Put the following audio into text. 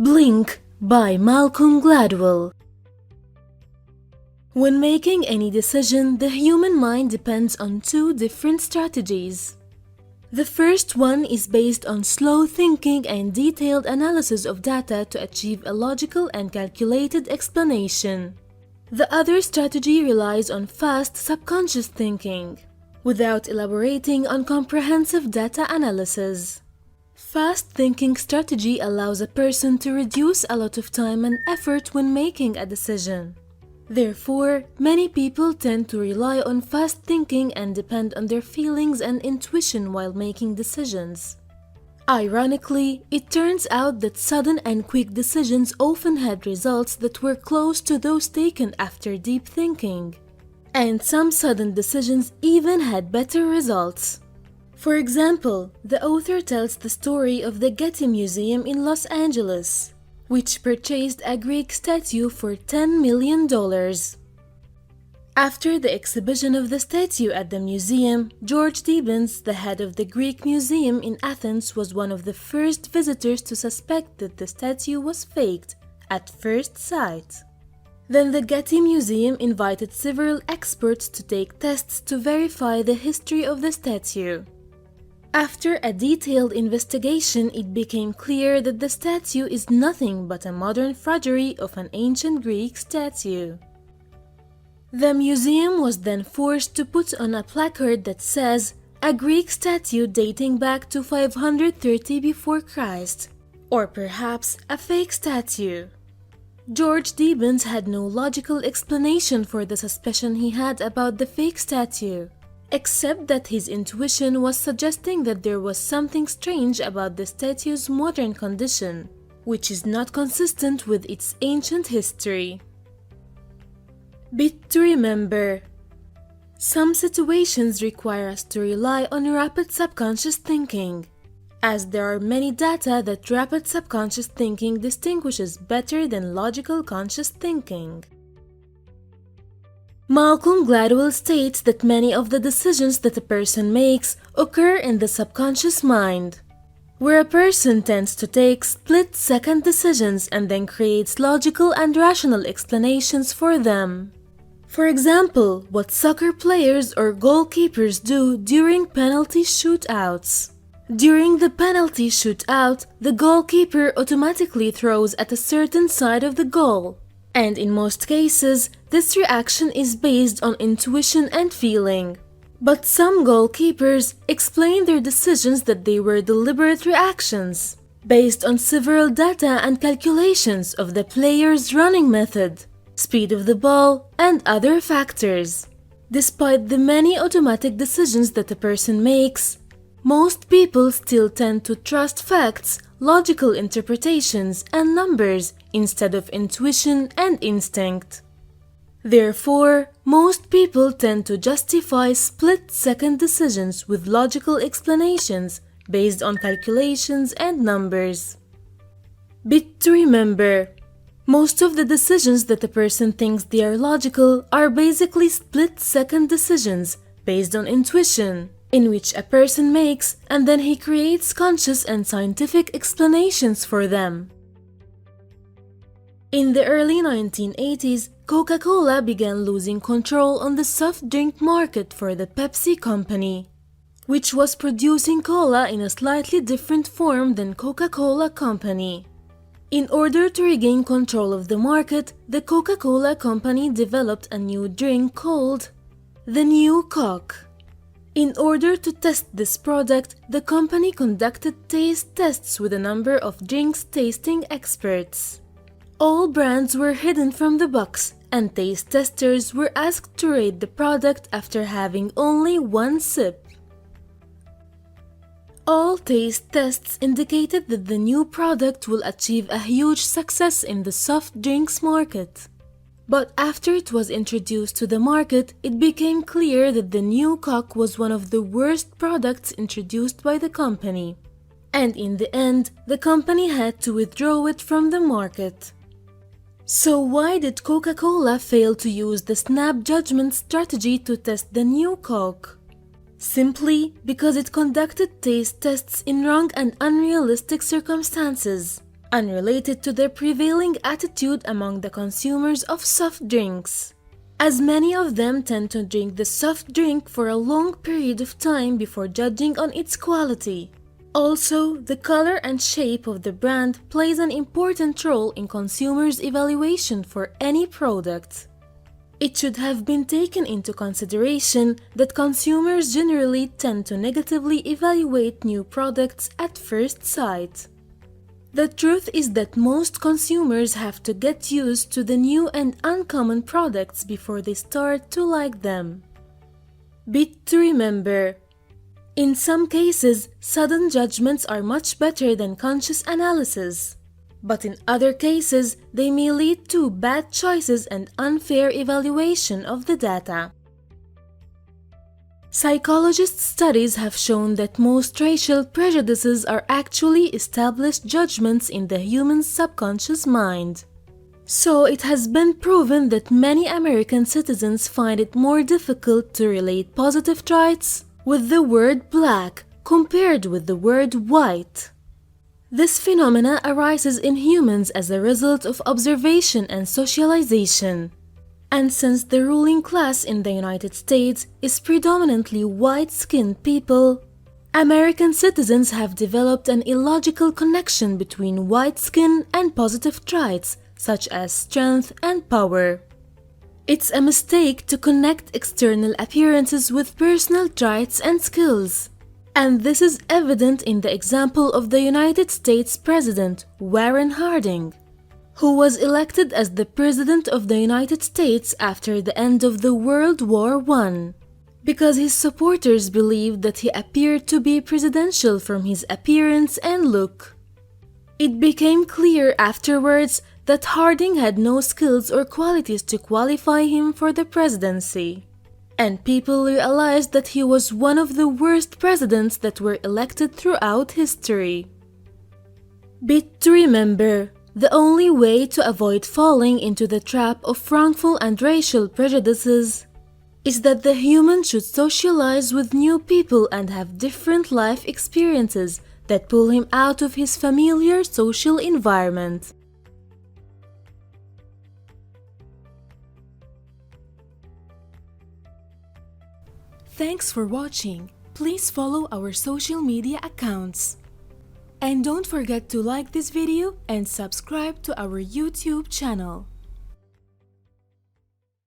Blink by Malcolm Gladwell. When making any decision, the human mind depends on two different strategies. The first one is based on slow thinking and detailed analysis of data to achieve a logical and calculated explanation. The other strategy relies on fast subconscious thinking, without elaborating on comprehensive data analysis. Fast thinking strategy allows a person to reduce a lot of time and effort when making a decision. Therefore, many people tend to rely on fast thinking and depend on their feelings and intuition while making decisions. Ironically, it turns out that sudden and quick decisions often had results that were close to those taken after deep thinking. And some sudden decisions even had better results. For example, the author tells the story of the Getty Museum in Los Angeles, which purchased a Greek statue for $10 million. After the exhibition of the statue at the museum, George Debens, the head of the Greek Museum in Athens, was one of the first visitors to suspect that the statue was faked at first sight. Then the Getty Museum invited several experts to take tests to verify the history of the statue. After a detailed investigation, it became clear that the statue is nothing but a modern forgery of an ancient Greek statue. The museum was then forced to put on a placard that says, "A Greek statue dating back to 530 before Christ," or perhaps a fake statue. George Debens had no logical explanation for the suspicion he had about the fake statue, except that his intuition was suggesting that there was something strange about the statue's modern condition, which is not consistent with its ancient history. Bit to remember. Some situations require us to rely on rapid subconscious thinking, as there are many data that rapid subconscious thinking distinguishes better than logical conscious thinking. Malcolm Gladwell states that many of the decisions that a person makes occur in the subconscious mind, where a person tends to take split-second decisions and then creates logical and rational explanations for them. For example, what soccer players or goalkeepers do during penalty shootouts. During the penalty shootout, the goalkeeper automatically throws at a certain side of the goal. And in most cases, this reaction is based on intuition and feeling. But some goalkeepers explain their decisions that they were deliberate reactions, based on several data and calculations of the player's running method, speed of the ball, and other factors. Despite the many automatic decisions that a person makes, most people still tend to trust facts, logical interpretations, and numbers instead of intuition and instinct. Therefore, most people tend to justify split-second decisions with logical explanations based on calculations and numbers. Bit to remember. Most of the decisions that a person thinks they are logical are basically split-second decisions based on intuition, in which a person makes and then he creates conscious and scientific explanations for them. In the early 1980s, Coca-Cola began losing control on the soft drink market for the Pepsi company, which was producing cola in a slightly different form than Coca-Cola company. In order to regain control of the market, the Coca-Cola company developed a new drink called the New Coke. In order to test this product, the company conducted taste tests with a number of drinks tasting experts. All brands were hidden from the box, and taste testers were asked to rate the product after having only one sip. All taste tests indicated that the new product will achieve a huge success in the soft drinks market. But after it was introduced to the market, it became clear that the New Coke was one of the worst products introduced by the company. And in the end, the company had to withdraw it from the market. So why did Coca-Cola fail to use the snap judgment strategy to test the New Coke? Simply because it conducted taste tests in wrong and unrealistic circumstances. unrelated to the prevailing attitude among the consumers of soft drinks, as many of them tend to drink the soft drink for a long period of time before judging on its quality. Also, the color and shape of the brand plays an important role in consumers' evaluation for any product. It should have been taken into consideration that consumers generally tend to negatively evaluate new products at first sight. The truth is that most consumers have to get used to the new and uncommon products before they start to like them. Bit to remember: in some cases, sudden judgments are much better than conscious analysis. But in other cases, they may lead to bad choices and unfair evaluation of the data. Psychologist studies have shown that most racial prejudices are actually established judgments in the human subconscious mind. So it has been proven that many American citizens find it more difficult to relate positive traits with the word black compared with the word white. This phenomena arises in humans as a result of observation and socialization. And since the ruling class in the United States is predominantly white-skinned people, American citizens have developed an illogical connection between white skin and positive traits such as strength and power. It's a mistake to connect external appearances with personal traits and skills. And this is evident in the example of the United States President Warren Harding, who was elected as the President of the United States after the end of the World War I, because his supporters believed that he appeared to be presidential from his appearance and look. It became clear afterwards that Harding had no skills or qualities to qualify him for the presidency. And people realized that he was one of the worst presidents that were elected throughout history. Bit to remember: the only way to avoid falling into the trap of wrongful and racial prejudices is that the human should socialize with new people and have different life experiences that pull him out of his familiar social environment. Thanks for watching. Please follow our social media accounts. And don't forget to like this video and subscribe to our YouTube channel.